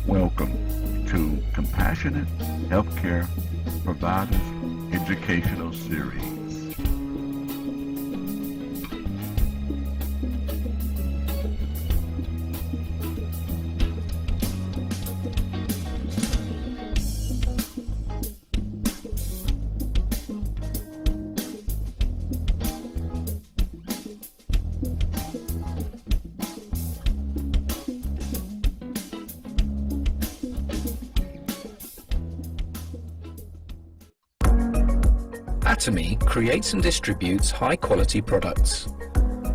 Welcome to Compassionate Healthcare Providers Educational Series. Atomy creates and distributes high-quality products.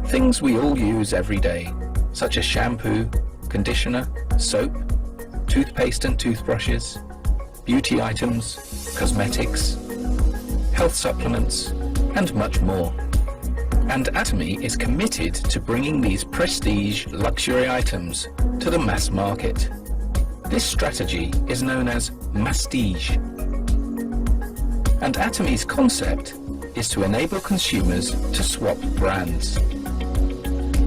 Things we all use every day, such as shampoo, conditioner, soap, toothpaste and toothbrushes, beauty items, cosmetics, health supplements, and much more. And Atomy is committed to bringing these prestige luxury items to the mass market. This strategy is known as mastige. And Atomy's concept is to enable consumers to swap brands.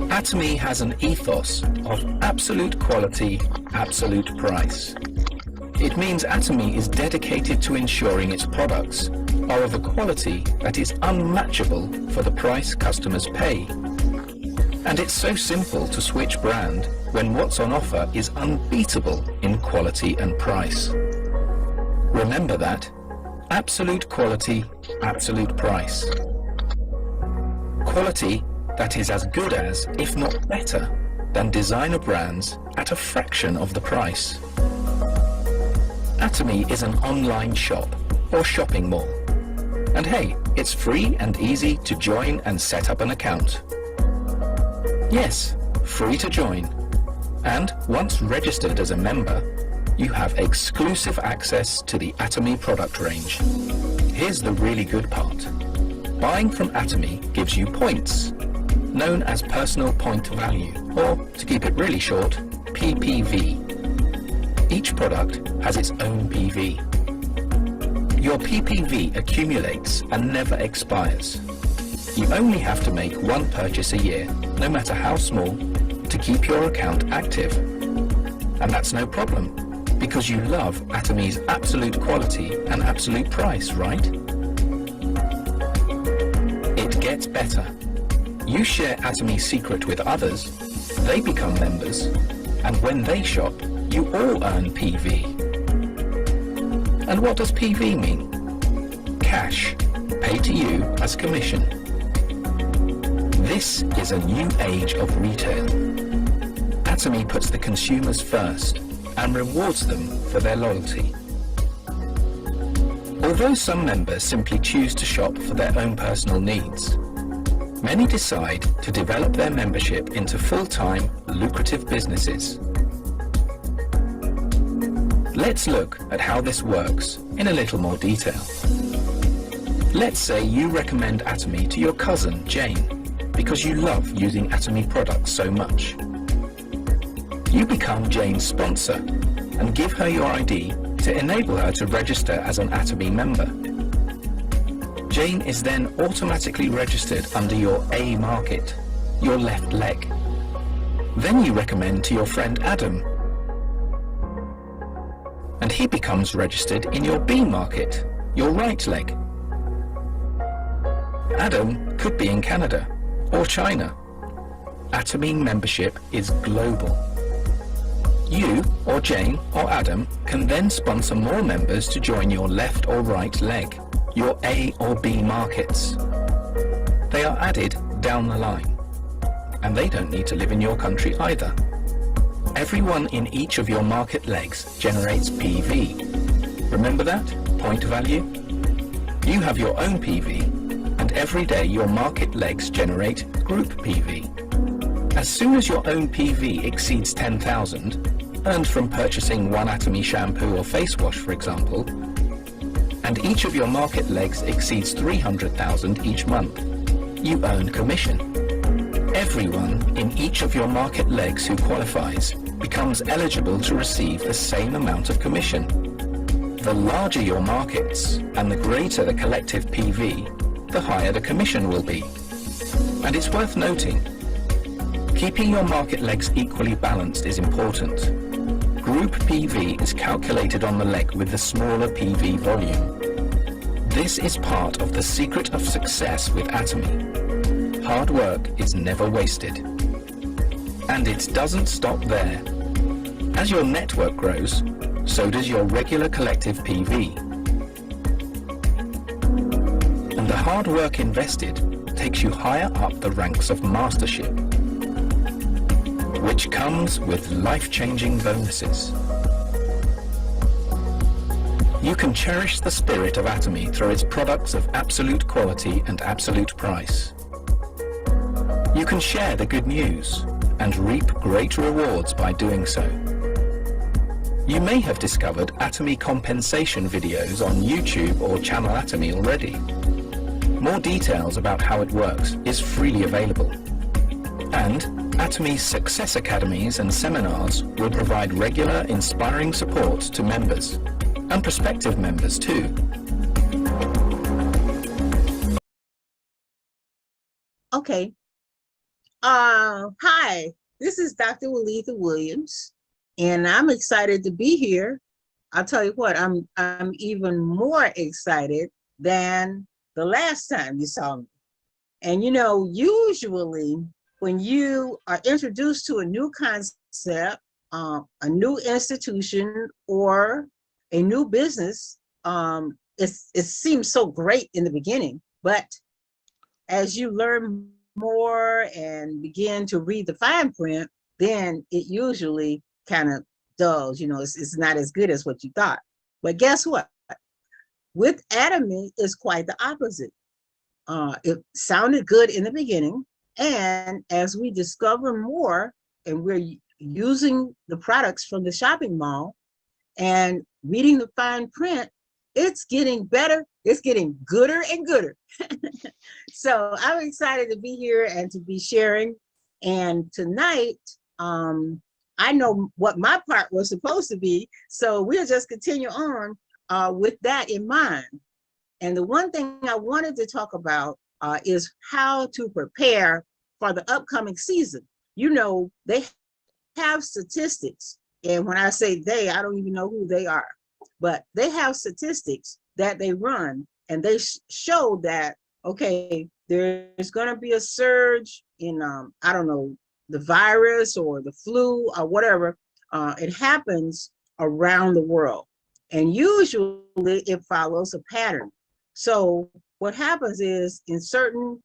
Atomy has an ethos of absolute quality, absolute price. It means Atomy is dedicated to ensuring its products are of a quality that is unmatchable for the price customers pay. And it's so simple to switch brand when what's on offer is unbeatable in quality and price. Remember that. Absolute quality, absolute price. Quality that is as good as, if not better, than designer brands at a fraction of the price. Atomy is an online shop or shopping mall. And hey, it's free and easy to join and set up an account. Yes, free to join. And once registered as a member, you have exclusive access to the Atomy product range. Here's the really good part. Buying from Atomy gives you points, known as personal point value, or to keep it really short, PPV. Each product has its own PV. Your PPV accumulates and never expires. You only have to make one purchase a year, no matter how small, to keep your account active. And that's no problem, because you love Atomy's absolute quality and absolute price, right? It gets better. You share Atomy's secret with others, they become members, and when they shop, you all earn PV. And what does PV mean? Cash, paid to you as commission. This is a new age of retail. Atomy puts the consumers first and rewards them for their loyalty. Although some members simply choose to shop for their own personal needs, many decide to develop their membership into full-time, lucrative businesses. Let's look at how this works in a little more detail. Let's say you recommend Atomy to your cousin, Jane, because you love using Atomy products so much. You become Jane's sponsor and give her your ID to enable her to register as an Atomy member. Jane is then automatically registered under your A market, your left leg. Then you recommend to your friend Adam, and he becomes registered in your B market, your right leg. Adam could be in Canada or China. Atomy membership is global. You, or Jane, or Adam can then sponsor more members to join your left or right leg, your A or B markets. They are added down the line, and they don't need to live in your country either. Everyone in each of your market legs generates PV. Remember that? Point value? You have your own PV, and every day your market legs generate group PV. As soon as your own PV exceeds 10,000, earned from purchasing one Atomy shampoo or face wash, for example, and each of your market legs exceeds 300,000 each month, you earn commission. Everyone in each of your market legs who qualifies becomes eligible to receive the same amount of commission. The larger your markets and the greater the collective PV, the higher the commission will be. And it's worth noting, Keeping your market legs equally balanced is important. Group PV is calculated on the leg with the smaller PV volume. This is part of the secret of success with Atomy. Hard work is never wasted. And it doesn't stop there. As your network grows, so does your regular collective PV. And the hard work invested takes you higher up the ranks of mastership, which comes with life-changing bonuses. You can cherish the spirit of Atomy through its products of absolute quality and absolute price. You can share the good news and reap great rewards by doing so. You may have discovered Atomy compensation videos on YouTube or Channel Atomy already. More details about how it works is freely available. And Atomy's Success Academies and seminars will provide regular, inspiring support to members, and prospective members too. Okay. Hi, this is Dr. Waleetha Williams, and I'm excited to be here. I'll tell you what, I'm even more excited than the last time you saw me. And you know, usually when you are introduced to a new concept, a new institution, or a new business, it seems so great in the beginning, but as you learn more and begin to read the fine print, then it usually kind of dulls, you know, it's not as good as what you thought. But guess what? With Atomy, it's quite the opposite. It sounded good in the beginning, and as we discover more and we're using the products from the shopping mall and reading the fine print, it's getting better, it's getting gooder and gooder. So I'm excited to be here and to be sharing. And tonight, I know what my part was supposed to be, so we'll just continue on with that in mind. And the one thing I wanted to talk about is how to prepare for the upcoming season. You know, they have statistics, and when I say they, I don't even know who they are, but they have statistics that they run, and they show that, okay, there's going to be a surge in, I don't know, the virus or the flu or whatever. It happens around the world, and usually it follows a pattern. So what happens is in certain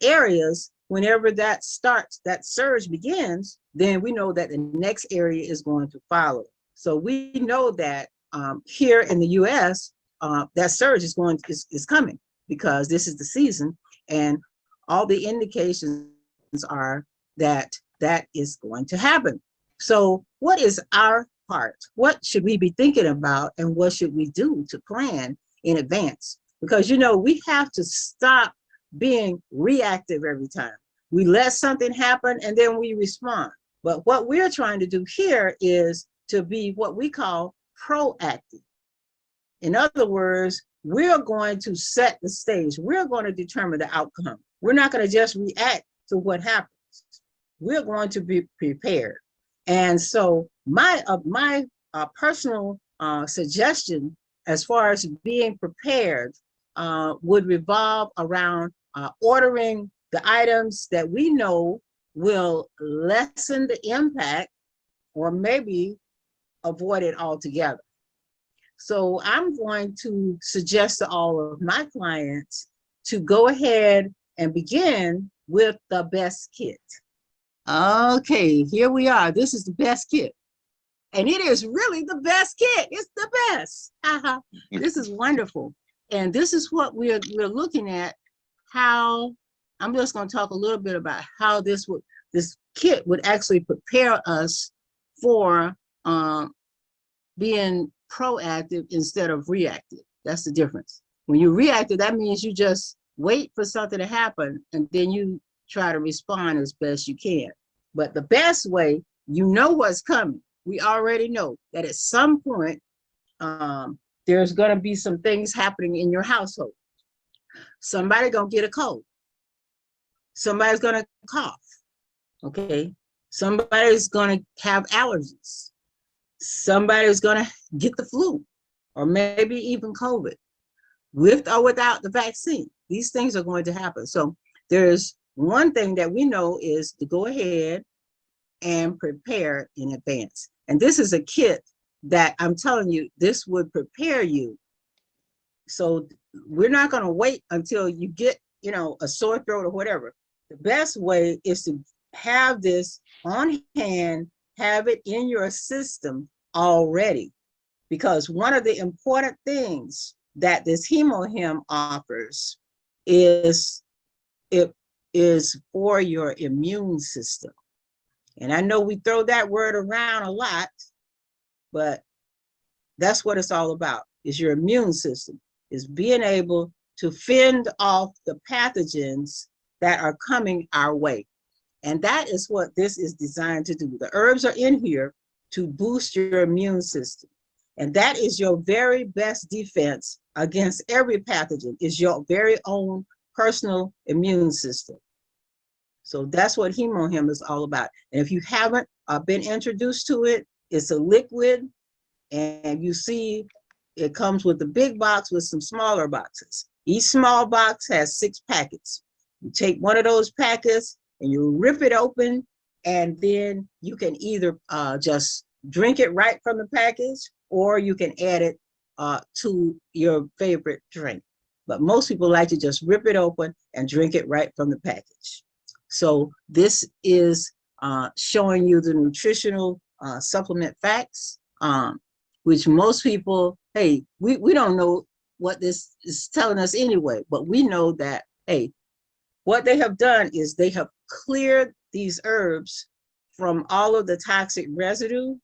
areas, whenever that starts, that surge begins, then we know that the next area is going to follow. So we know that here in the US, that surge is coming, because this is the season, and all the indications are that that is going to happen. So what is our part? What should we be thinking about, and what should we do to plan in advance? Because, you know, we have to stop being reactive every time. We let something happen and then we respond. But what we're trying to do here is to be what we call proactive. In other words, we're going to set the stage. We're going to determine the outcome. We're not going to just react to what happens. We're going to be prepared. And so my personal suggestion as far as being prepared would revolve around ordering the items that we know will lessen the impact or maybe avoid it altogether. So I'm going to suggest to all of my clients to go ahead and begin with the best kit. Okay, here we are. This is the best kit. And it is really the best kit. It's the best. This is wonderful. And this is what we're looking at, how, I'm just going to talk a little bit about how this kit would actually prepare us for being proactive instead of reactive. That's the difference. When you're reactive, that means you just wait for something to happen and then you try to respond as best you can. But the best way, you know what's coming. We already know that at some point, there's going to be some things happening in your household. Somebody's going to get a cold. Somebody's going to cough. Okay. Somebody's going to have allergies. Somebody's going to get the flu or maybe even COVID with or without the vaccine. These things are going to happen. So there's one thing that we know is to go ahead and prepare in advance. And this is a kit that I'm telling you, this would prepare you. So we're not going to wait until you get, a sore throat or whatever. The best way is to have this on hand, have it in your system already. Because one of the important things that this HemoHIM offers is it is for your immune system. And I know we throw that word around a lot, but that's what it's all about, is your immune system, is being able to fend off the pathogens that are coming our way. And that is what this is designed to do. The herbs are in here to boost your immune system. And that is your very best defense against every pathogen, is your very own personal immune system. So that's what HemoHIM is all about. And if you haven't been introduced to it, it's a liquid, and you see it comes with the big box with some smaller boxes. Each small box has 6 packets. You take one of those packets and you rip it open, and then you can either just drink it right from the package, or you can add it to your favorite drink. But most people like to just rip it open and drink it right from the package. So this is showing you the nutritional supplement facts, which most people, hey, we don't know what this is telling us anyway, but we know that, hey, what they have done is they have cleared these herbs from all of the toxic residue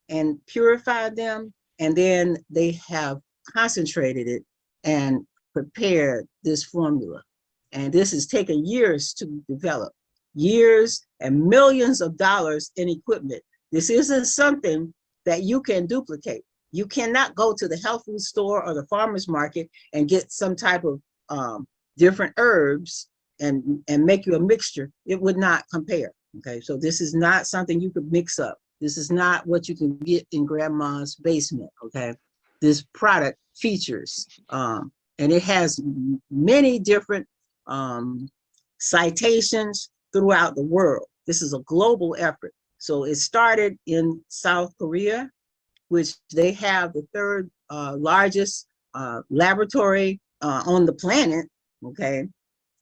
and purified them, and then they have concentrated it and prepared this formula. And this has taken years to develop, years and millions of dollars in equipment. This isn't something that you can duplicate. You cannot go to the health food store or the farmer's market and get some type of different herbs and make you a mixture. It would not compare. Okay, so this is not something you could mix up. This is not what you can get in grandma's basement. Okay, this product features and it has many different citations throughout the world. This is a global effort. So it started in South Korea, which they have the 3rd largest laboratory on the planet, okay?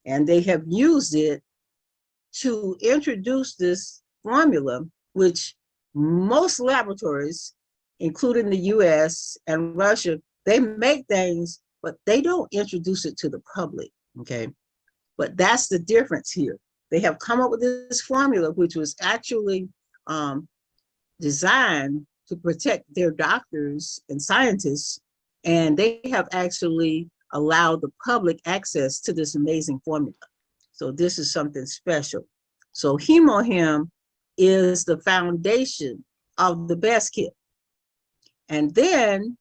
And they have used it to introduce this formula, which most laboratories, including the US and Russia, they make things, but they don't introduce it to the public, okay? But that's the difference here. They have come up with this formula, which was actually designed to protect their doctors and scientists, and they have actually allowed the public access to this amazing formula. So this is something special. So HemoHIM is the foundation of the best kit. And then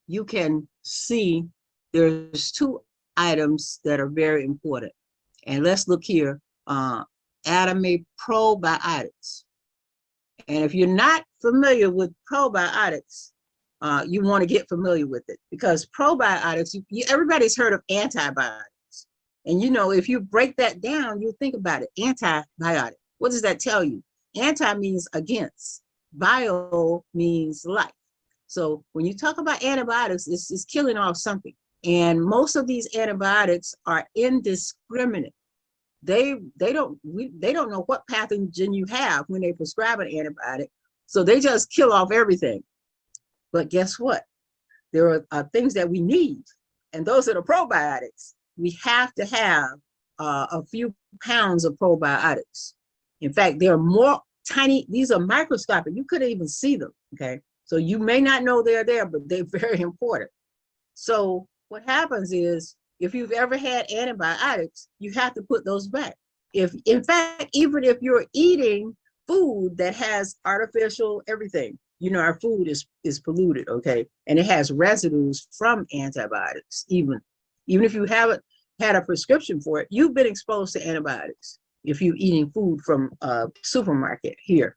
you can see there's 2 items that are very important. And let's look here, Atomy Probiotics. And if you're not familiar with probiotics, you want to get familiar with it, because probiotics, everybody's heard of antibiotics. And if you break that down, you think about it, antibiotic. What does that tell you? Anti means against, bio means life. So when you talk about antibiotics, it's killing off something. And most of these antibiotics are indiscriminate. They don't know what pathogen you have when they prescribe an antibiotic. So they just kill off everything. But guess what? There are things that we need, and those are the probiotics. We have to have a few pounds of probiotics. In fact, they're more tiny. These are microscopic. You couldn't even see them, okay? So you may not know they're there, but they're very important. So what happens is, if you've ever had antibiotics, you have to put those back. In fact, even if you're eating food that has artificial everything, our food is polluted, okay? And it has residues from antibiotics. Even if you haven't had a prescription for it, you've been exposed to antibiotics. if you're eating food from a supermarket here,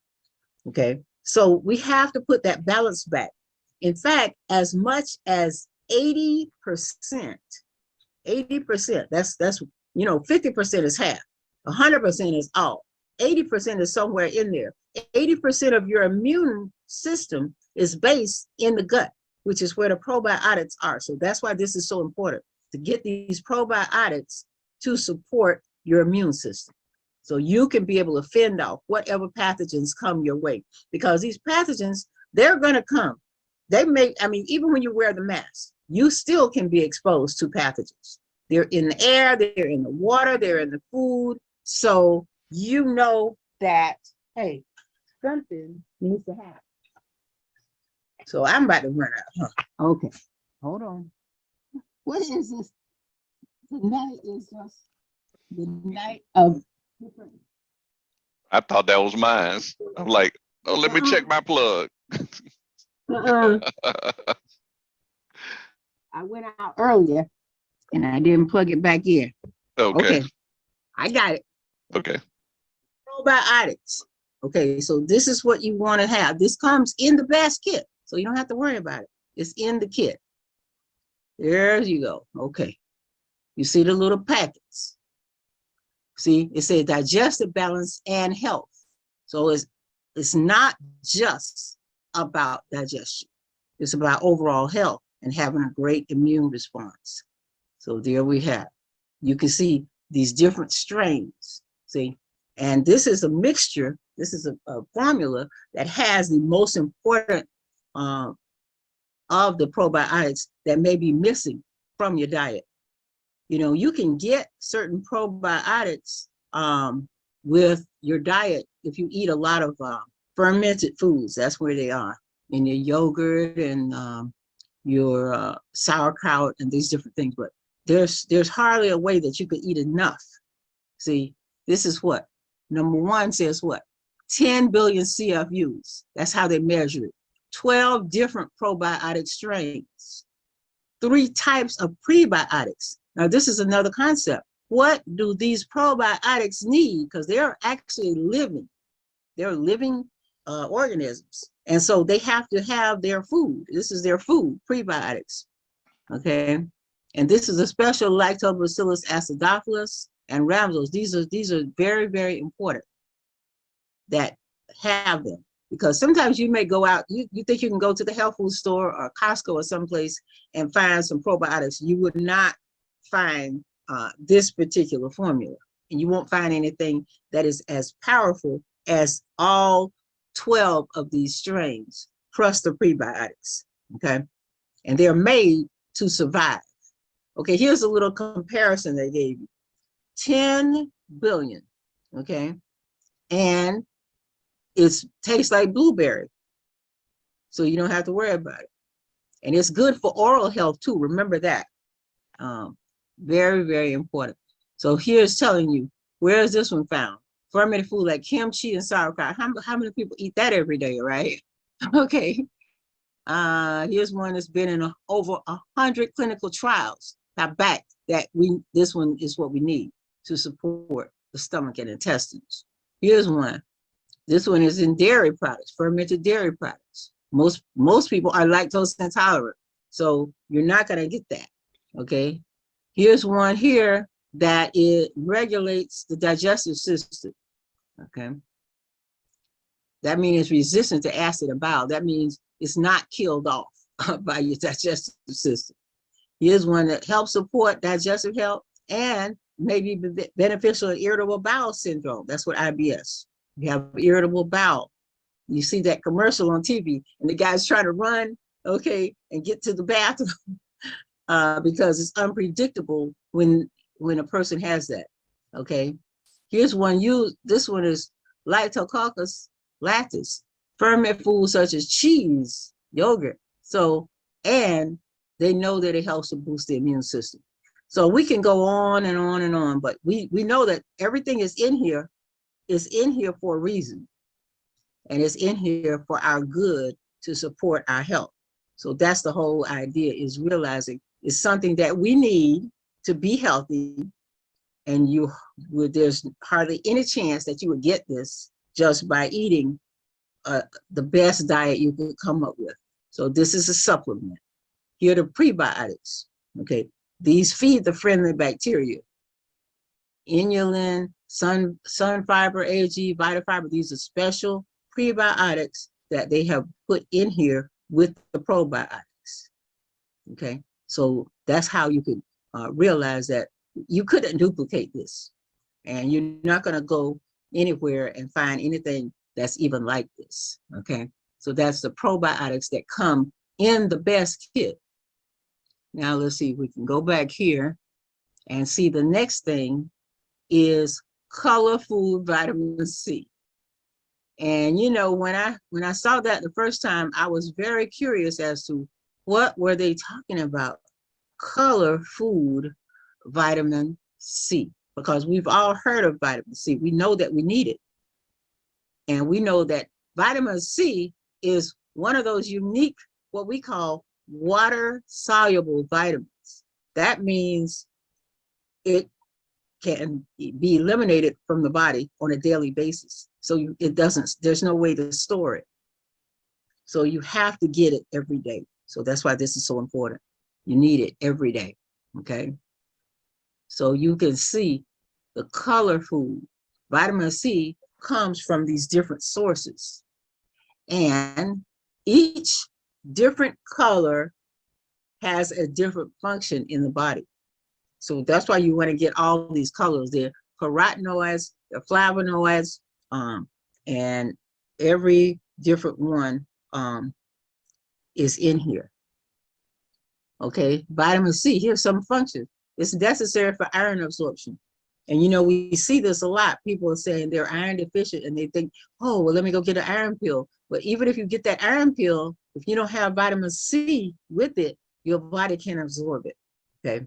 okay? So we have to put that balance back. In fact, as much as 80%, 80%, that's, 50% is half, 100% is all, 80% is somewhere in there. 80% of your immune system is based in the gut, which is where the probiotics are. So that's why this is so important, to get these probiotics to support your immune system. So you can be able to fend off whatever pathogens come your way, because these pathogens, they're gonna come. They may, even when you wear the mask, you still can be exposed to pathogens. They're in the air, they're in the water, they're in the food. So you know that, hey, something needs to happen. So I'm about to run out. Huh? Okay, hold on. What is this? Tonight is just the night of different. I thought that was mine. I'm like, oh, let me check my plug. I went out earlier and I didn't plug it back in. Okay. I got it. Okay. Probiotics. Okay, so this is what you want to have. This comes in the best kit, so you don't have to worry about it. It's in the kit. There you go. Okay. You see the little packets. See, it says digestive balance and health. So it's not just about digestion. It's about overall health and having a great immune response. So there we have. You can see these different strains. See, and this is a mixture. This is a formula that has the most important of the probiotics that may be missing from your diet. You can get certain probiotics with your diet if you eat a lot of fermented foods. That's where they are, in your yogurt and your sauerkraut and these different things. But there's hardly a way that you could eat enough. See, this is what number one says, what 10 billion CFUs. That's how they measure it. 12 different probiotic strains, 3 types of prebiotics. Now, this is another concept. What do these probiotics need? Because they're actually living. They're living organisms. And so they have to have their food. This is their food, prebiotics. Okay. And this is a special Lactobacillus acidophilus and rhamnose. These are very, very important that have them. Because sometimes you may go out, you think you can go to the health food store or Costco or someplace and find some probiotics. You would not find this particular formula, and you won't find anything that is as powerful as all 12 of these strains plus the prebiotics. Okay, and they're made to survive. Okay, here's a little comparison they gave you. 10 billion, okay, and it tastes like blueberry, so you don't have to worry about it. And it's good for oral health too, remember that. Very, very important. So here's telling you, where is this one found? Fermented food like kimchi and sauerkraut. How many people eat that every day, right? Okay. Here's one that's been in over 100 clinical trials. Now back that this one is what we need to support the stomach and intestines. Here's one. This one is in dairy products, fermented dairy products. Most people are lactose intolerant, so you're not gonna get that, okay? Here's one here that it regulates the digestive system, okay? That means it's resistant to acid and bile. That means it's not killed off by your digestive system. Here's one that helps support digestive health and maybe beneficial in irritable bowel syndrome. That's what IBS. You have irritable bowel. You see that commercial on TV and the guy's trying to run, okay, and get to the bathroom because it's unpredictable when a person has that, okay? Here's one this one is Lactococcus lactis, fermented foods such as cheese, yogurt. So, and they know that it helps to boost the immune system. So we can go on and on and on, but we know that everything is in here for a reason. And it's in here for our good to support our health. So that's the whole idea, is realizing it's something that we need to be healthy, and there's hardly any chance that you would get this just by eating the best diet you could come up with. So this is a supplement. Here are the prebiotics. Okay, these feed the friendly bacteria. Inulin, sun fiber, AG, vitafiber. These are special prebiotics that they have put in here with the probiotics. Okay, so that's how you could realize that you couldn't duplicate this, and you're not going to go anywhere and find anything that's even like this. Okay, so that's the probiotics that come in the best kit. Now let's see if we can go back here and see the next thing is color food vitamin C. And you know, when I saw that the first time, I was very curious as to what were they talking about, color food vitamin C, because we've all heard of vitamin C. We know that we need it. And we know that vitamin C is one of those unique, what we call water-soluble vitamins. That means it can be eliminated from the body on a daily basis. So there's no way to store it. So you have to get it every day. So that's why this is so important. You need it every day, okay? So you can see the color food. Vitamin C comes from these different sources. And each different color has a different function in the body. So that's why you want to get all these colors. They're carotenoids, they're flavonoids, and every different one is in here. Okay, vitamin C, here's some functions. It's necessary for iron absorption. And you know, we see this a lot. People are saying they're iron deficient and they think, oh, well, let me go get an iron pill. But even if you get that iron pill, if you don't have vitamin C with it, your body can't absorb it, okay?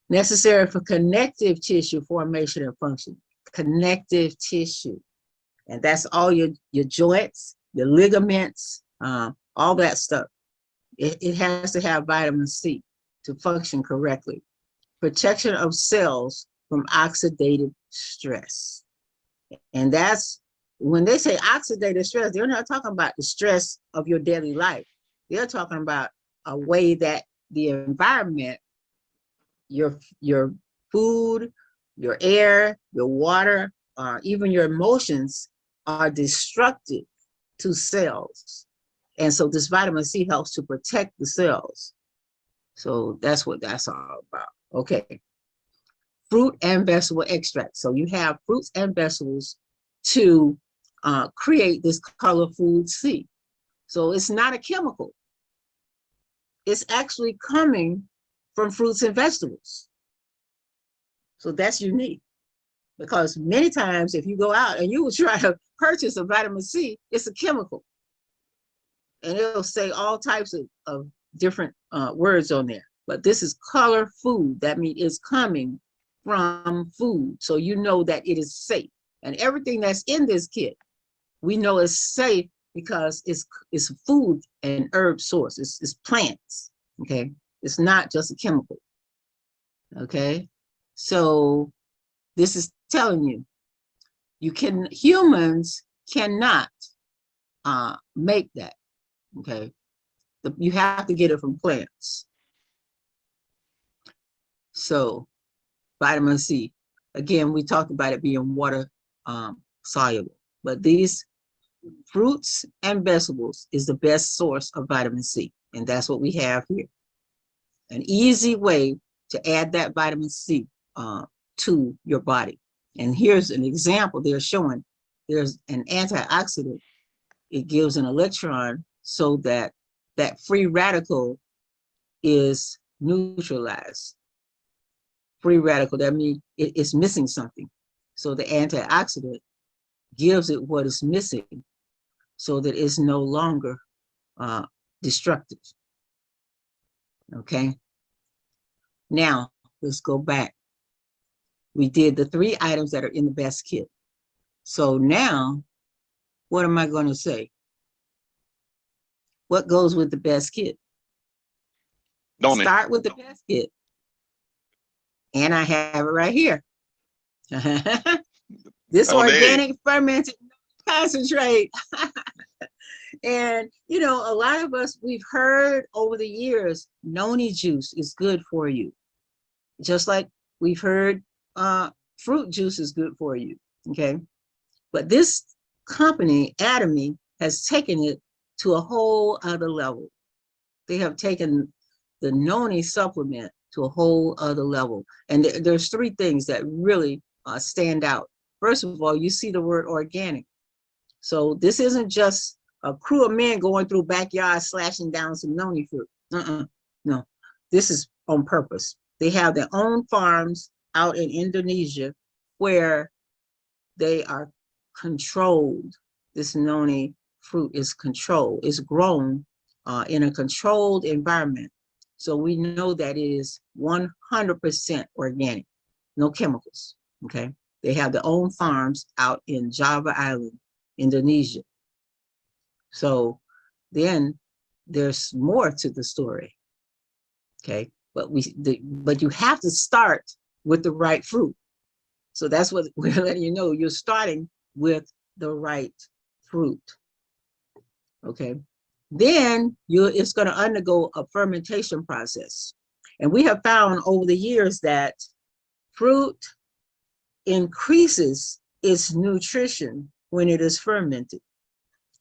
Necessary for connective tissue formation and function. Connective tissue. And that's all your joints, your ligaments, all that stuff. It has to have vitamin C to function correctly. Protection of cells from oxidative stress. And that's, when they say oxidative stress, they're not talking about the stress of your daily life. They're talking about a way that the environment, your food, your air, your water, even your emotions are destructive to cells. And so this vitamin C helps to protect the cells. So that's what that's all about. Okay. Fruit and vegetable extract. So you have fruits and vegetables to create this color food C. So it's not a chemical. It's actually coming from fruits and vegetables. So that's unique, because many times if you go out and you will try to purchase a vitamin C, it's a chemical. And it'll say all types of different words on there. But this is color food. That means it's coming from food. So you know that it is safe. And everything that's in this kit, we know is safe because it's food and herb source. It's plants, okay? It's not just a chemical, okay? So this is telling you, humans cannot make that, okay? You have to get it from plants. So vitamin C, again, we talked about it being water soluble, but these fruits and vegetables is the best source of vitamin C. And that's what we have here. An easy way to add that vitamin C to your body. And here's an example they're showing. There's an antioxidant. It gives an electron so that that free radical is neutralized. Free radical, that means it's missing something. So the antioxidant gives it what is missing so that it's no longer destructive. Okay. Now, let's go back. We did the 3 items that are in the best kit. So now, what am I going to say? What goes with the best kit? Noni. Start with the best kit. And I have it right here. This On the egg. organic fermented concentrate. And, you know, a lot of us, we've heard over the years, noni juice is good for you. Just like we've heard fruit juice is good for you, okay? But this company, Atomy, has taken it to a whole other level. They have taken the noni supplement to a whole other level. And there's three things that really stand out. First of all, you see the word organic. So this isn't just a crew of men going through backyards slashing down some noni fruit. No, this is on purpose. They have their own farms out in Indonesia where they are controlled. This noni fruit is controlled. It's grown in a controlled environment. So we know that it is 100% organic, no chemicals, okay? They have their own farms out in Java Island, Indonesia. So then there's more to the story, okay? But you have to start with the right fruit. So that's what we're letting you know. You're starting with the right fruit, okay? Then it's going to undergo a fermentation process. And we have found over the years that fruit increases its nutrition when it is fermented.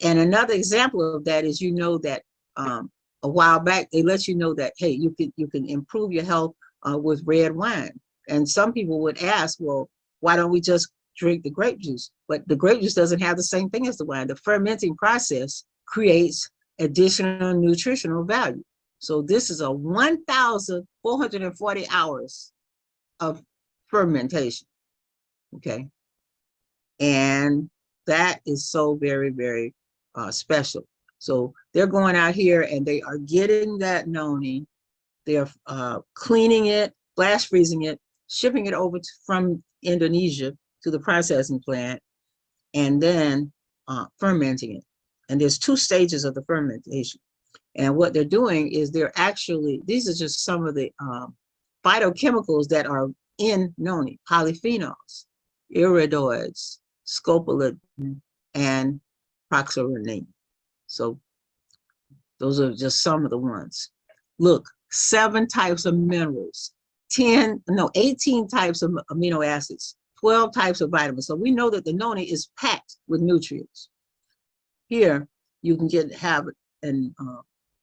And another example of that is, you know, that a while back, they let you know that, hey, you can improve your health with red wine. And some people would ask, well, why don't we just drink the grape juice? But the grape juice doesn't have the same thing as the wine. The fermenting process creates additional nutritional value. So this is a 1,440 hours of fermentation, okay? And that is so very, very special. So they're going out here and they are getting that noni, they're cleaning it, flash freezing it, shipping it over from Indonesia to the processing plant, and then fermenting it. And there's two stages of the fermentation. And what they're doing is they're actually, these are just some of the phytochemicals that are in noni: polyphenols, iridoids, scopolamine, and proxyrenine. So those are just some of the ones. Look, 7 types of minerals, 18 types of amino acids, 12 types of vitamins. So we know that the noni is packed with nutrients. Here, you can have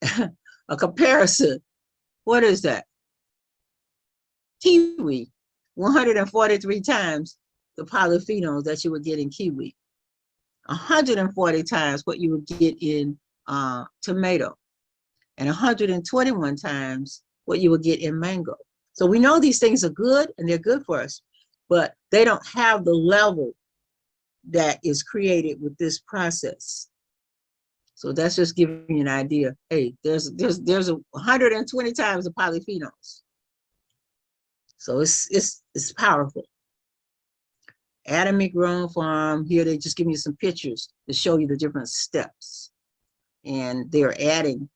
a comparison. What is that? Kiwi, 143 times the polyphenols that you would get in kiwi, 140 times what you would get in tomato, and 121 times what you would get in mango. So we know these things are good and they're good for us, but they don't have the level that is created with this process. So that's just giving you an idea. Hey, there's 120 times the polyphenols. So it's powerful. Atomy grown farm. Here they just give you some pictures to show you the different steps, and they're adding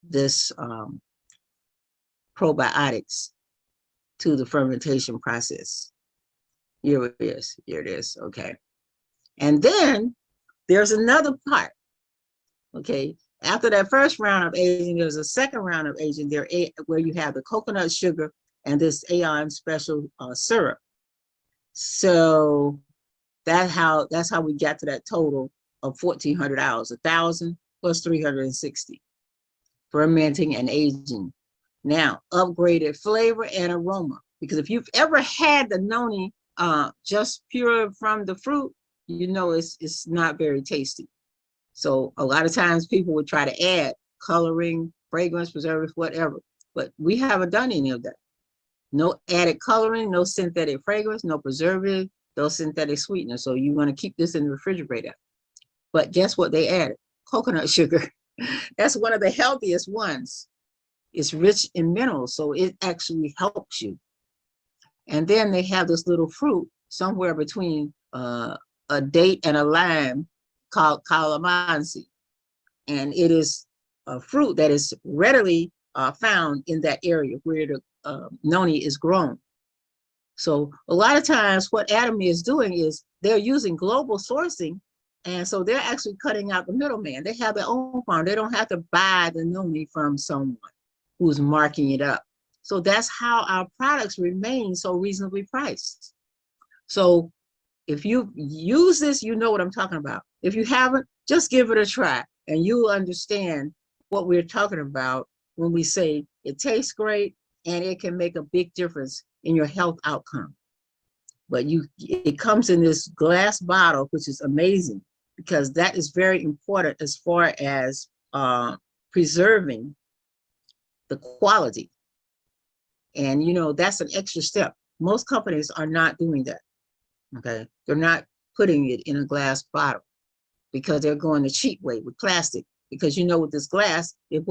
this probiotics to the fermentation process. Here it is. Here it is. Okay, and then there's another part. Okay, after that first round of aging, there's a second round of aging there where you have the coconut sugar and this Aeon special syrup. So that's how we got to that total of 1,400 hours, 1,000 plus 360, fermenting and aging. Now, upgraded flavor and aroma, because if you've ever had the noni just pure from the fruit, you know it's not very tasty. So a lot of times people would try to add coloring, fragrance, preservatives, whatever, but we haven't done any of that. No added coloring, no synthetic fragrance, no preservative, no synthetic sweetener. So you want to keep this in the refrigerator. But guess what they added? Coconut sugar. That's one of the healthiest ones. It's rich in minerals, so it actually helps you. And then they have this little fruit somewhere between a date and a lime called calamansi. And it is a fruit that is readily found in that area where noni is grown. So a lot of times what Atomy is doing is they're using global sourcing. And so they're actually cutting out the middleman. They have their own farm. They don't have to buy the noni from someone who's marking it up. So that's how our products remain so reasonably priced. So if you use this, you know what I'm talking about. If you haven't, just give it a try and you'll understand what we're talking about when we say it tastes great and it can make a big difference in your health outcome. But it comes in this glass bottle, which is amazing because that is very important as far as preserving the quality. And you know, that's an extra step. Most companies are not doing that. Okay, they're not putting it in a glass bottle because they're going the cheap way with plastic. Because you know, with this glass, it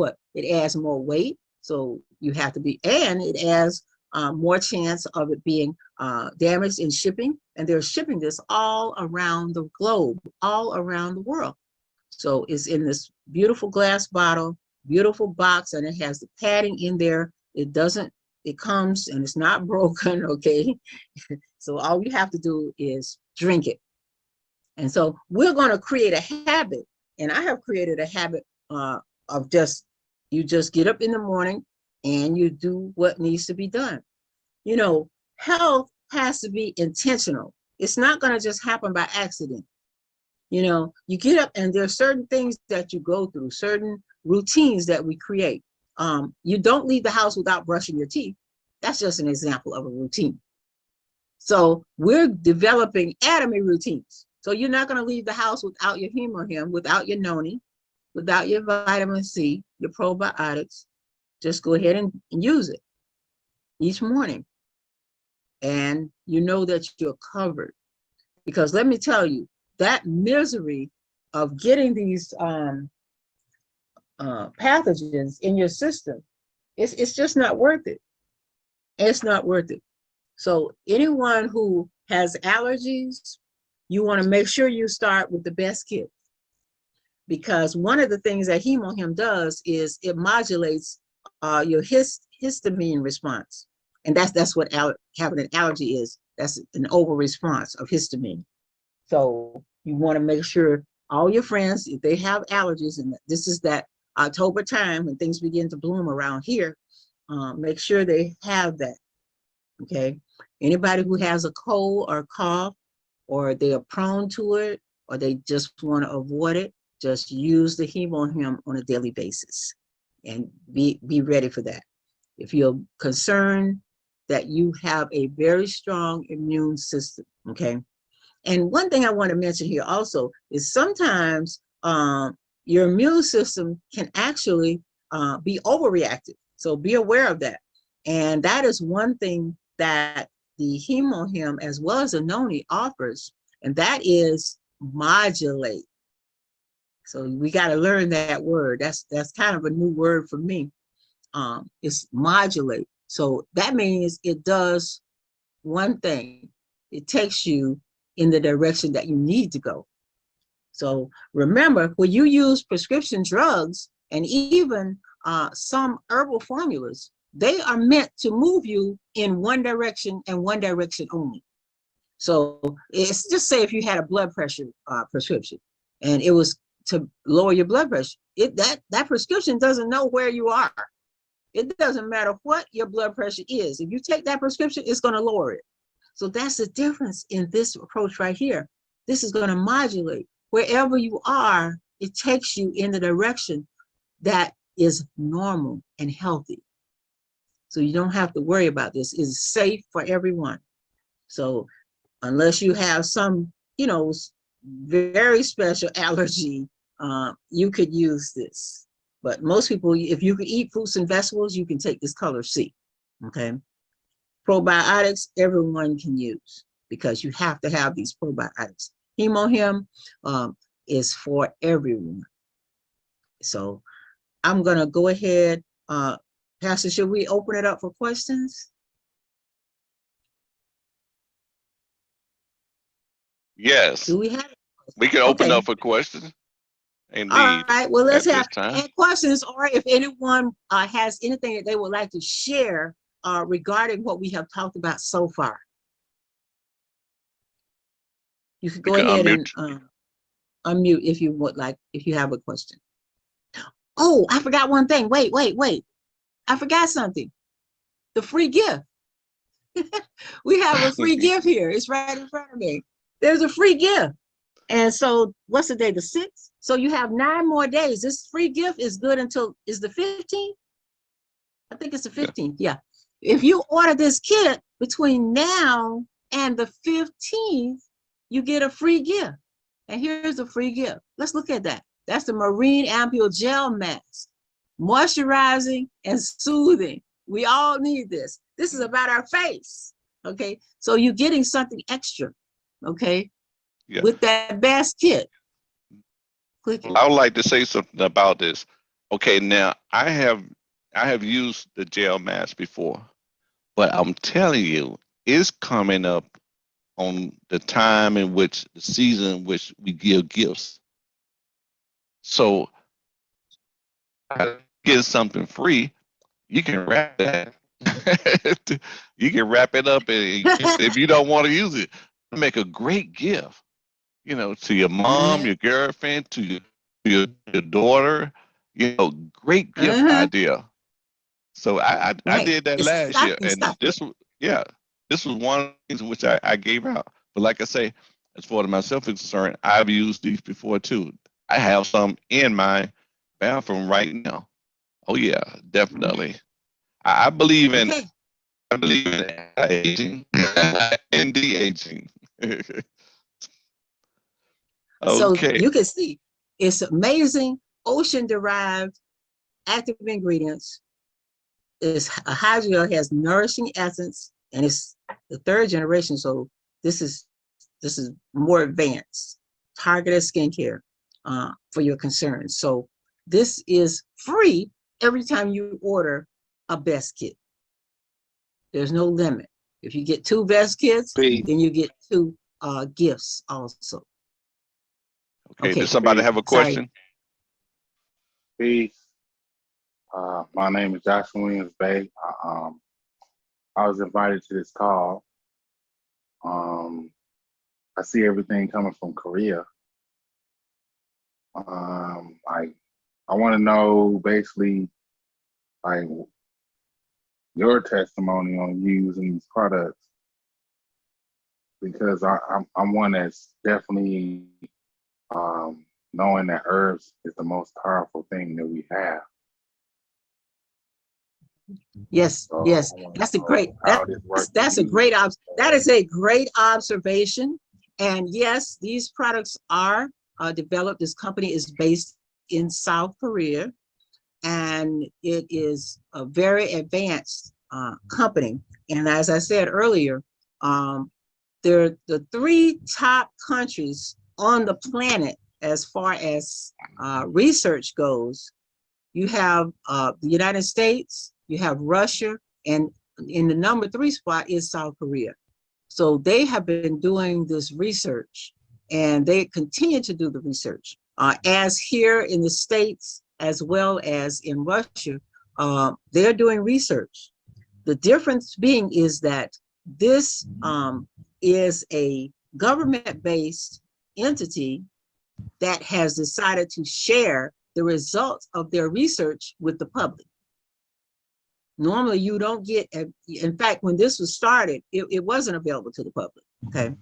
adds more weight, so you have to be, and it adds more chance of it being damaged in shipping. And they're shipping this all around the globe, all around the world. So it's in this beautiful glass bottle, beautiful box, and it has the padding in there. It comes and it's not broken, okay? So all you have to do is drink it. And so we're going to create a habit, and I have created a habit of you just get up in the morning and you do what needs to be done. You know, health has to be intentional. It's not going to just happen by accident. You know, you get up and there's certain things that you go through, certain routines that we create. You don't leave the house without brushing your teeth. That's just an example of a routine. So we're developing Atomy routines. So you're not going to leave the house without your HemoHIM, without your noni, without your vitamin C, your probiotics. Just go ahead and use it each morning. And you know that you're covered. Because let me tell you, that misery of getting these pathogens in your system, it's just not worth it. It's not worth it. So anyone who has allergies, you want to make sure you start with the best kit. Because one of the things that HemoHIM does is it modulates your histamine response. And that's what having an allergy is. That's an over response of histamine. So you want to make sure all your friends, if they have allergies, and this is that October time when things begin to bloom around here, make sure they have that, okay? Anybody who has a cold or cough, or they are prone to it, or they just want to avoid it, just use the HemoHIM on a daily basis and be ready for that. If you're concerned that you have a very strong immune system, okay? And one thing I want to mention here also is sometimes your immune system can actually be overreactive. So be aware of that. And that is one thing that the HemoHIM as well as the noni offers, and that is modulate. So we got to learn that word. That's kind of a new word for me. It's modulate. So that means it does one thing. It takes you in the direction that you need to go. So remember, when you use prescription drugs and even some herbal formulas, they are meant to move you in one direction and one direction only. So it's just say if you had a blood pressure prescription and it was to lower your blood pressure, that prescription doesn't know where you are. It doesn't matter what your blood pressure is. If you take that prescription, it's going to lower it. So that's the difference in this approach right here. This is going to modulate. Wherever you are, it takes you in the direction that is normal and healthy. So you don't have to worry about this. It's safe for everyone. So unless you have some, you know, very special allergy, you could use this. But most people, if you can eat fruits and vegetables, you can take this color C, okay? Probiotics, everyone can use because you have to have these probiotics. HemoHIM is for everyone. So I'm gonna go ahead, Pastor, should we open it up for questions? Yes, Do we have? we can open Okay. up for questions. Indeed. All right, well, let's at have this time. questions, or if anyone has anything that they would like to share regarding what we have talked about so far? You could You go can ahead unmute. and unmute if you would like, if you have a question. Oh, I forgot one thing. Wait. I forgot something. The free gift. We have a free gift here. It's right in front of me. There's a free gift. And so what's the day? The 6th? So you have 9 more days. This free gift is good until, is the 15th? I think it's the 15th. Yeah. If you order this kit between now and the 15th, you get a free gift. And here's a free gift. Let's look at that. That's the Marine Ampule Gel Mask. Moisturizing and soothing. We all need this. This is about our face. Okay. So you're getting something extra. Okay. Yeah. With that best kit. Click it. I would like to say something about this. Okay, now I have used the gel mask before, but I'm telling you, it's coming up on the time in which the season in which we give gifts. So get something free, you can wrap that. You can wrap it up, and if you don't want to use it, make a great gift. You know, to your mom, your girlfriend, to your daughter. You know, great gift idea. So I Right. did that It's last year, stocking and stuffer. this was one of the things in which I gave out. But like I say, as far as myself is concerned, I've used these before too. I have some in my bathroom right now. Oh yeah, definitely. I believe in Okay. anti-aging and de-aging. So Okay. you can see it's amazing ocean-derived active ingredients. It's a hydrogel, has nourishing essence, and it's the 3rd generation. So this is more advanced, targeted skincare for your concerns. So this is free every time you order a best kit. There's no limit. If you get 2 best kits, then you get 2 gifts also. Okay. Does somebody have a question? Peace. My name is Joshua Williams Bay. I was invited to this call. I see everything coming from Korea. I want to know basically like your testimony on using these products, because I'm one that's definitely knowing that herbs is the most powerful thing that we have. Yes, So yes, that's a great, that is a great observation. And yes, these products are developed. This company is based in South Korea, and it is a very advanced company. And as I said earlier, they're the 3 top countries on the planet as far as research goes. You have the United States, you have Russia, and in the number 3 spot is South Korea. So they have been doing this research, and they continue to do the research. As here in the States, as well as in Russia, they're doing research. The difference being is that this is a government-based entity that has decided to share the results of their research with the public. Normally you don't get, in fact, when this was started, it wasn't available to the public, okay?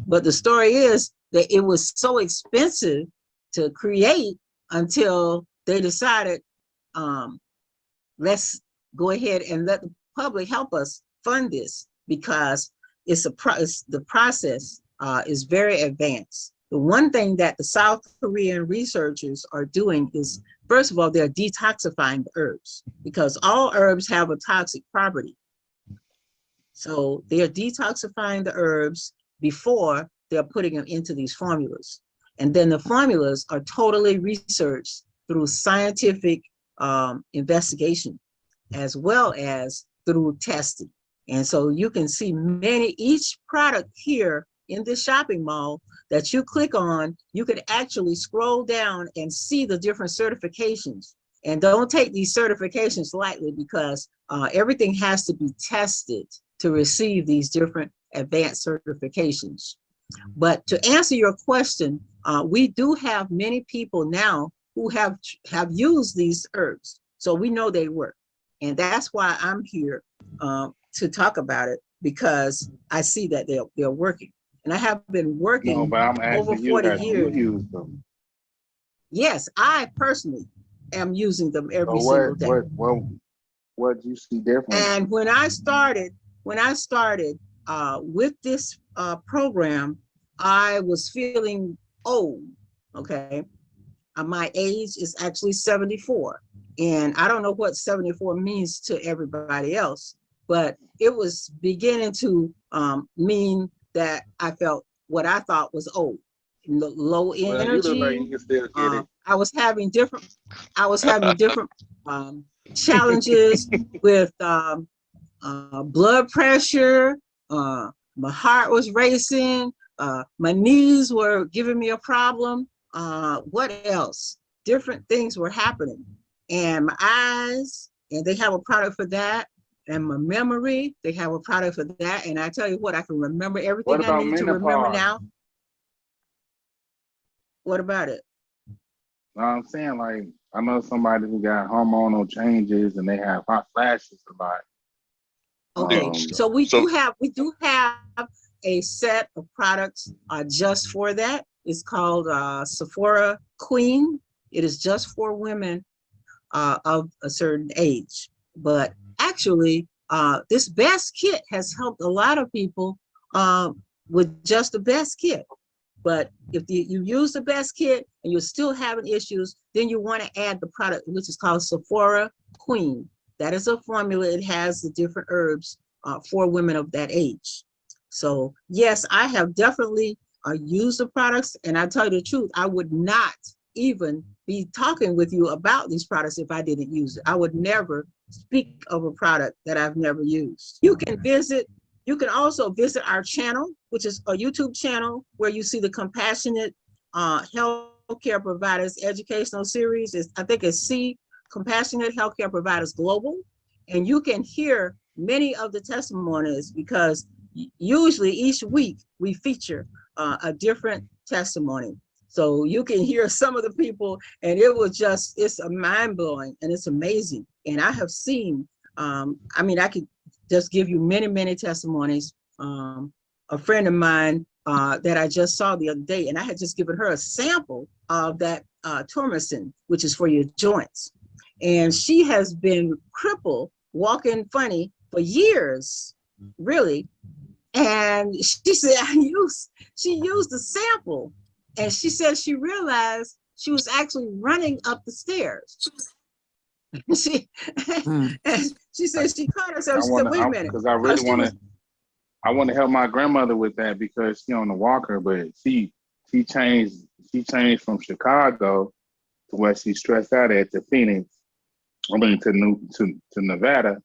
But the story is that it was so expensive to create until they decided, let's go ahead and let the public help us fund this, because the process is very advanced. The one thing that the South Korean researchers are doing is, first of all, they're detoxifying the herbs, because all herbs have a toxic property. So they're detoxifying the herbs before they're putting them into these formulas. And then the formulas are totally researched through scientific investigation, as well as through testing. And so you can see each product here in this shopping mall that you click on, you can actually scroll down and see the different certifications. And don't take these certifications lightly, because everything has to be tested to receive these different advanced certifications. But to answer your question, we do have many people now who have used these herbs. So we know they work. And that's why I'm here to talk about it, because I see that they're working. And I have been working No, but I'm over asking you, 40 have you years. used them? Yes, I personally am using them every So single day. what do you see different? And when I started with this program, I was feeling old. Okay, my age is actually 74, and I don't know what 74 means to everybody else, but it was beginning to mean that I felt what I thought was old, low Well, you look like energy. you can still get it. I was having different challenges with blood pressure. My heart was racing. My knees were giving me a problem. What else? Different things were happening. And my eyes, and they have a product for that. And my memory, they have a product for that. And I tell you what, I can remember everything What I about need to remember menopause? now. What about it? No, I'm saying, like, I know somebody who got hormonal changes and they have hot flashes a lot. Okay, so we do have a set of products just for that. It's called Sephora Queen. It is just for women of a certain age. But actually, this best kit has helped a lot of people with just the best kit. But if you use the best kit and you're still having issues, then you want to add the product, which is called Sephora Queen. That is a formula. It has the different herbs for women of that age. So yes, I have definitely used the products, and I tell you the truth, I would not even be talking with you about these products if I didn't use it. I would never speak of a product that I've never used. You can also visit our channel, which is a YouTube channel where you see the Compassionate Healthcare Providers Educational Series. I think it's Compassionate Healthcare Providers Global. And you can hear many of the testimonies, because usually each week we feature a different testimony. So you can hear some of the people, and it's a mind-blowing, and it's amazing. And I have seen, I could just give you many, many testimonies. A friend of mine that I just saw the other day, and I had just given her a sample of that Tormacin, which is for your joints. And she has been crippled, walking funny for years, really. And she said she used the sample, and she said she realized she was actually running up the stairs. she said she caught herself. She said, "Wait a minute," because I really want to help my grandmother with that, because she's on the walker, but she changed from Chicago to where she's stressed out at, to Phoenix. To Nevada,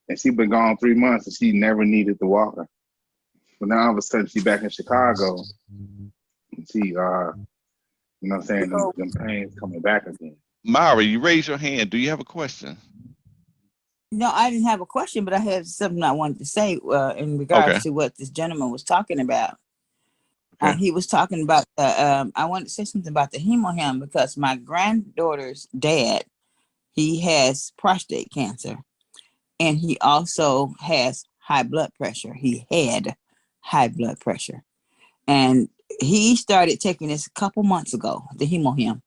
and she's been gone 3 months, and she never needed the walker. But now all of a sudden she's back in Chicago. And she, you know what I'm saying, them pains coming back again. Myra, you raise your hand. Do you have a question? No, I didn't have a question, but I had something I wanted to say in regards to what this gentleman was talking about. Okay. He was talking about I wanted to say something about the HemoHIM, because my granddaughter's dad, he has prostate cancer, and he also has high blood pressure. He had high blood pressure, and he started taking this a couple months ago, the HemoHIM,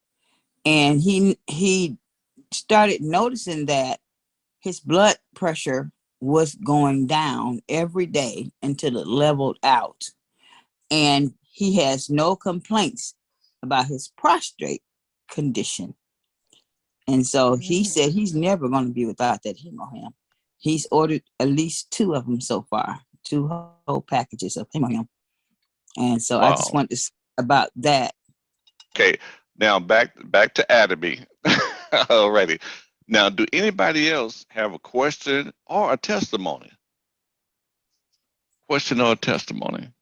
and he started noticing that his blood pressure was going down every day until it leveled out, and he has no complaints about his prostate condition. And so he said he's never going to be without that HemoHIM. He's ordered at least 2 of them so far, 2 whole packages of HemoHIM. And so I just wanted to say about that. Okay, now back to Atomy already. Now, do anybody else have a question or a testimony? Question or a testimony?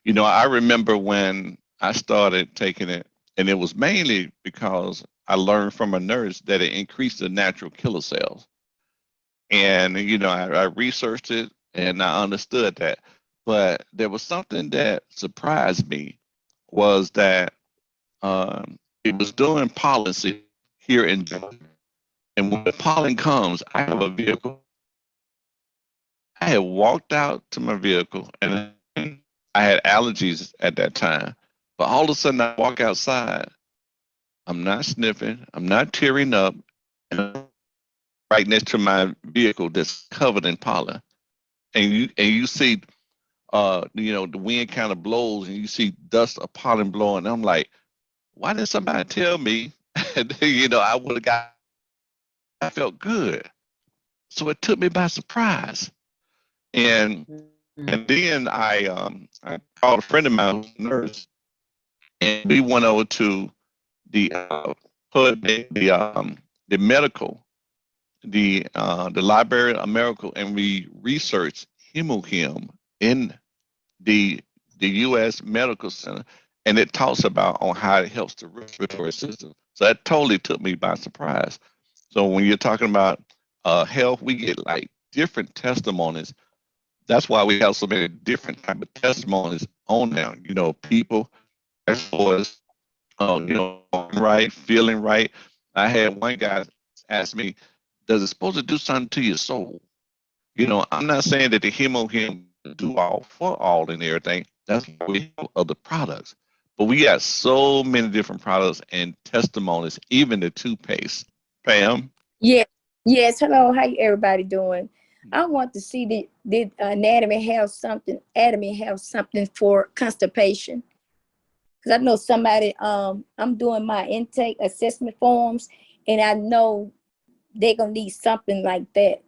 You know, I remember when I started taking it, and it was mainly because I learned from a nurse that it increased the natural killer cells. And, I researched it and I understood that. But there was something that surprised me was that it was doing policy here in Georgia. And when the pollen comes, I have a vehicle. I had walked out to my vehicle and I had allergies at that time. But all of a sudden I walk outside, I'm not sniffing, I'm not tearing up, and I'm right next to my vehicle that's covered in pollen. And you see the wind kind of blows and you see dust of pollen blowing. I'm like, why didn't somebody tell me? And I would have I felt good. So it took me by surprise. And Mhm. then I called a friend of mine who's a nurse, and we went over to the the medical, the Library of Medical, and we researched HemoHIM in the U.S. Medical Center, and it talks about on how it helps the respiratory system. So that totally took me by surprise. So when you're talking about health, we get like different testimonies. That's why we have so many different type of testimonies on there. People as far as right, feeling right. I had one guy ask me, "Does it supposed to do something to your soul?" I'm not saying that the HemoHIM do all for all and everything. That's why we have other products. But we got so many different products and testimonies, even the toothpaste. Pam? Yeah. Yes. Hello. How everybody doing? I want to see did Atomy have something for constipation? Because I know somebody. I'm doing my intake assessment forms, and I know they're gonna need something like that.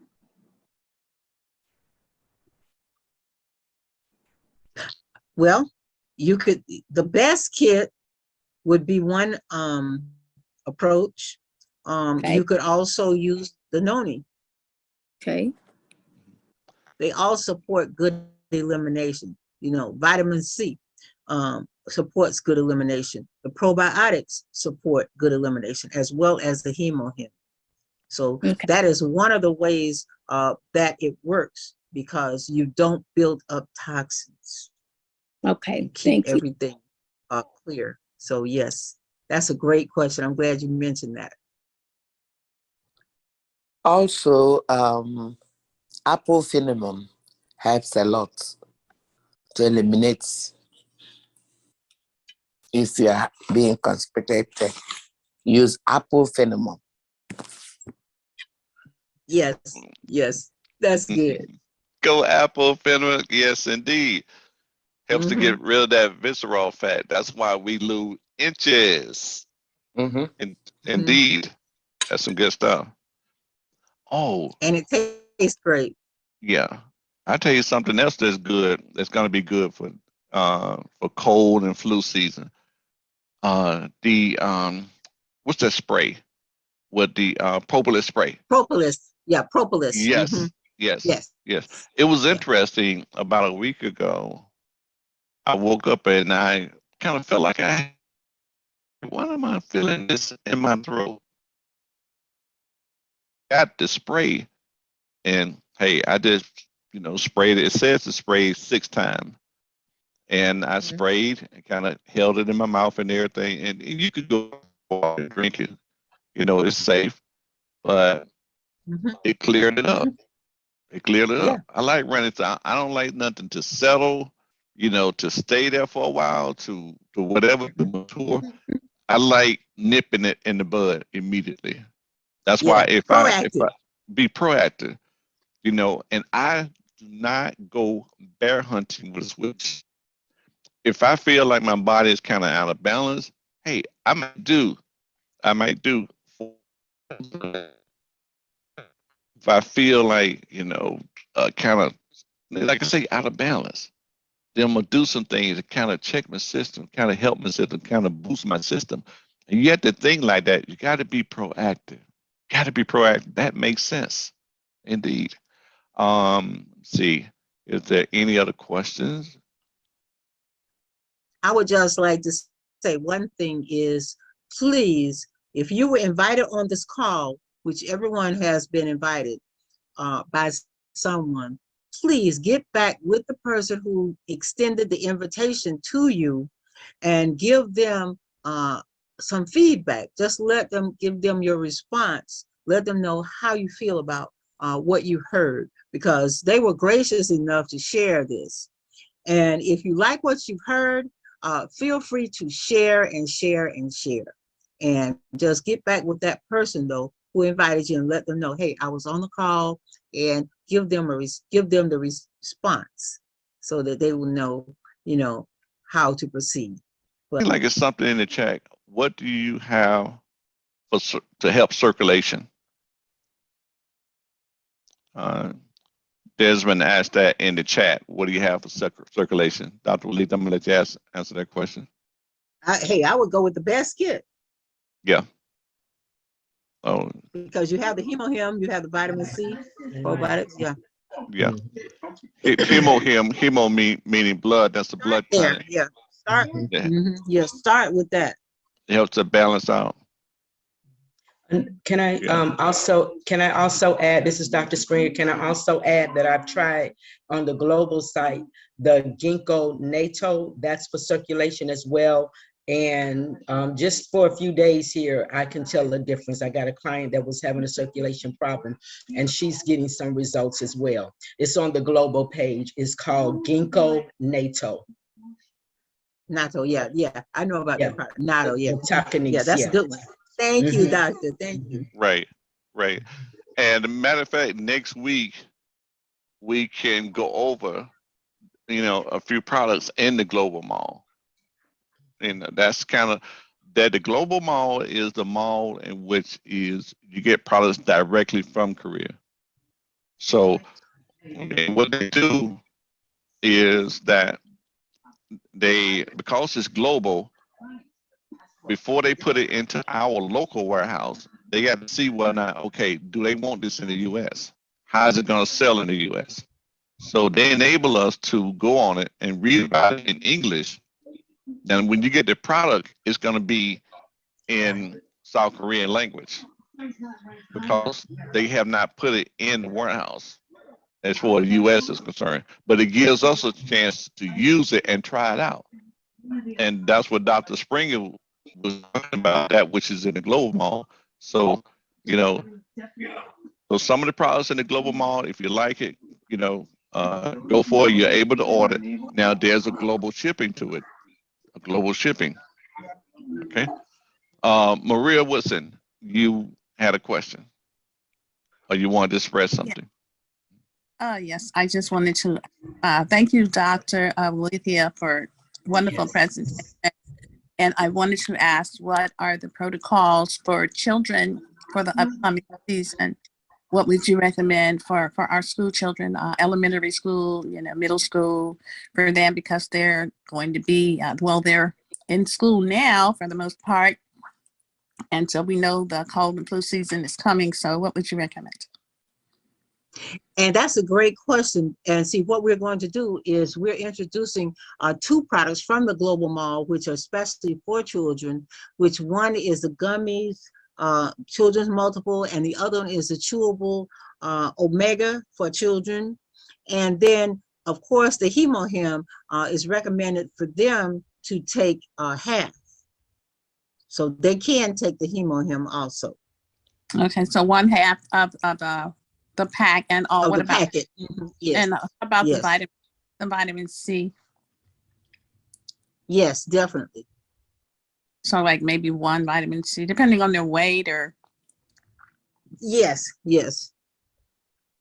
Well, the best kit would be one approach. Okay. You could also use the noni. Okay. They all support good elimination. Vitamin C supports good elimination. The probiotics support good elimination, as well as the HemoHIM. So Okay. that is one of the ways that it works, because you don't build up toxins. Okay. You keep Thank you. everything clear. So yes, that's a great question. I'm glad you mentioned that. Also, apple cinnamon helps a lot to eliminate if you are being constipated. Use apple cinnamon. Yes, yes, that's good. Go apple fennel. Yes, indeed. Helps to Hmm. get rid of that visceral fat. That's why we lose inches. Mm-hmm. Indeed. That's some good stuff. Oh, And it tastes great. yeah. I tell you something else that's good. That's gonna be good for cold and flu season. The what's that spray? With the propolis spray. Propolis, yeah, propolis. Yes, yes, Yes, yes. It was yeah. interesting. About a week ago, I woke up and I kind of felt like why am I feeling this in my throat? Got the spray, and hey, I just sprayed it. It says to spray 6 times, and I Mhm. sprayed and kind of held it in my mouth and everything. And you could go and drink it. It's safe, but Mhm. it cleared it up. Mhm. It cleared it Yeah. up. I like running. I don't like nothing to settle. To stay there for a while, to whatever to mature. Mhm. I like nipping it in the bud immediately. That's why Yeah, if I proactive. be proactive, and I do not go bear hunting with a switch. If I feel like my body is kind of out of balance, hey, I might do. If I feel like kind of like I say out of balance, then I'm gonna do some things to kind of check my system, kind of help my system, kind of boost my system. And you have to think like that. You got to be proactive. Got to be proactive. That makes sense, indeed. See, is there any other questions? I would just like to say one thing is, please If you were invited on this call, which everyone has been invited by someone, please get back with the person who extended the invitation to you and give them some feedback. Just give them your response. Let them know how you feel about what you heard, because they were gracious enough to share this. And if you like what you've heard, feel free to share and share and share. And just get back with that person though who invited you and let them know, hey, I was on the call, and give them the response so that they will know, how to proceed. But Like it's something in the chat. What do you have to help circulation? Desmond asked that in the chat. What do you have for circulation? Dr. Walid, I'm gonna let you answer that question. I would go with the best kit. Yeah. Oh. Because you have the HemoHIM, you have the vitamin C, probiotics, yeah. Yeah. HemoHIM, hemo meaning blood. That's the blood tonic. Yeah. Start with that. It helps to balance out. Can I also add, this is Dr. Springer, can I also add that I've tried on the global site, the ginkgo natto, that's for circulation as well. And just for a few days here, I can tell the difference. I got a client that was having a circulation problem, and she's getting some results as well. It's on the global page. It's called ginkgo natto. Natto, yeah. I know about that part. Natto, yeah. Yeah, that's a good one. Thank you, doctor. Thank you. Right. And a matter of fact, next week we can go over, a few products in the global mall. And that's kind of that. The global mall is the mall in which you get products directly from Korea. So what they do is that because it's global, before they put it into our local warehouse, they got to see whether or not, okay, do they want this in the U.S.? How is it going to sell in the U.S.? So they enable us to go on it and read about it in English. And when you get the product, it's going to be in South Korean language because they have not put it in the warehouse as far as the U.S. is concerned. But it gives us a chance to use it and try it out. And that's what Dr. Springer was talking about, that which is in the global mall. So, so some of the products in the global mall, if you like it, go for it. You're able to order. Now there's a global shipping to it. Okay. Maria Woodson, you had a question, or you wanted to express something? Yes, I just wanted to thank you, Dr. Walithia, for wonderful presentation. And I wanted to ask, what are the protocols for children for the upcoming season? What would you recommend for our school children, elementary school, middle school, for them, because they're going to be, they're in school now for the most part. And so we know the cold and flu season is coming. So what would you recommend? And that's a great question. And see, what we're going to do is we're introducing 2 products from the global mall, which are especially for children, which one is the gummies, children's multiple, and the other one is the chewable omega for children. And then, of course, the HemoHIM is recommended for them to take half. So they can take the HemoHIM also. Okay, so 1/2 of the pack, and all. What about packet? Yes. And about yes. the vitamin C? Yes, definitely. So like maybe 1 vitamin C, depending on their weight, or? Yes.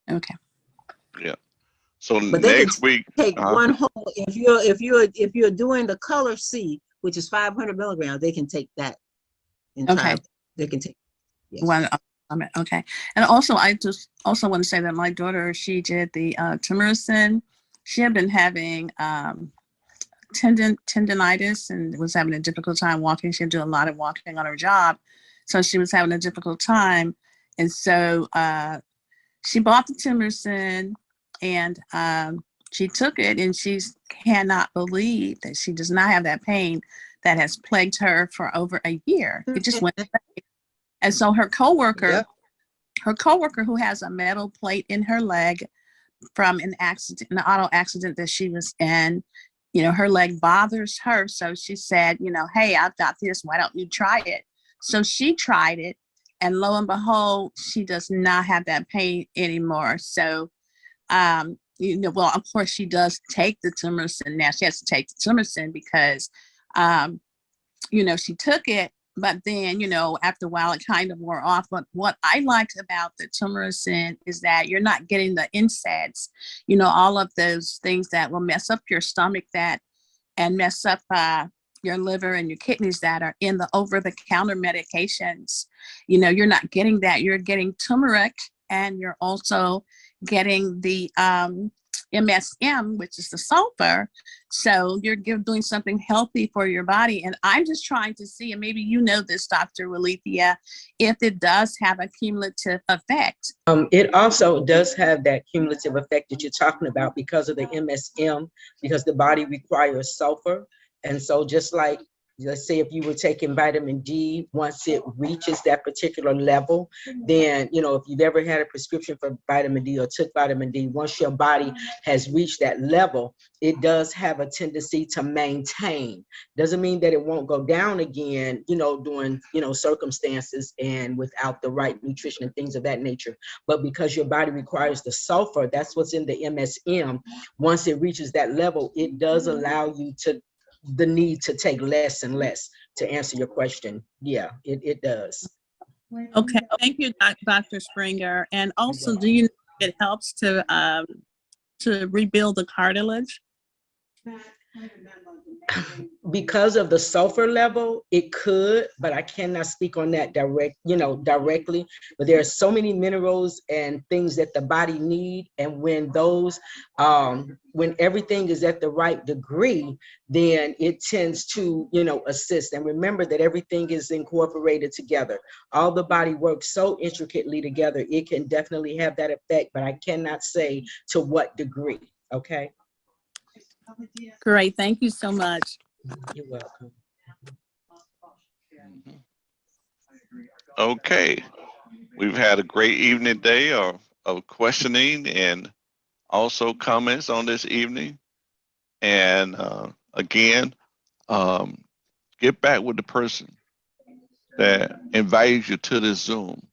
Okay. Yeah. So but next week, take 1 whole. If you're doing the color C, which is 500 milligrams, they can take that entire. Okay. They can take. Yes. 1. Okay. And also, I just also want to say that my daughter, she did the thymosin. She had been having tendinitis and was having a difficult time walking. She had to do a lot of walking on her job. So she was having a difficult time. And so she bought the thymosin, and she took it, and she cannot believe that she does not have that pain that has plagued her for over a year. It just went away. And so her coworker, Yep. who has a metal plate in her leg from an auto accident that she was in, her leg bothers her. So she said, hey, I've got this. Why don't you try it? So she tried it, and lo and behold, she does not have that pain anymore. So, well, of course, she does take the Timerson now. She has to take the Timerson because, she took it, but then, after a while, it kind of wore off. But what I liked about the Timerson is that you're not getting the NSAIDs, all of those things that will mess up your stomach and mess up your liver and your kidneys that are in the over-the-counter medications. You're not getting that. You're getting turmeric, and you're also getting the MSM, which is the sulfur. So you're doing something healthy for your body. And I'm just trying to see, and maybe this, Dr. Walethia, if it does have a cumulative effect. It also does have that cumulative effect that you're talking about because of the MSM, because the body requires sulfur. And so just like, let's say if you were taking vitamin D, once it reaches that particular level, then, if you've ever had a prescription for vitamin D or took vitamin D, once your body has reached that level, it does have a tendency to maintain. Doesn't mean that it won't go down again, during, circumstances and without the right nutrition and things of that nature. But because your body requires the sulfur, that's what's in the MSM. Once it reaches that level, it does allow you the need to take less and less, to answer your question. Yeah, it does. Okay, thank you, Dr. Springer. And also, do you know if it helps to rebuild the cartilage? Because of the sulfur level, it could, but I cannot speak on that directly. But there are so many minerals and things that the body need, and when everything is at the right degree, then it tends to, assist. And remember that everything is incorporated together. All the body works so intricately together. It can definitely have that effect, but I cannot say to what degree. Okay. Great, thank you so much. You're welcome. Okay, we've had a great evening day of questioning and also comments on this evening. And again, get back with the person that invited you to this Zoom.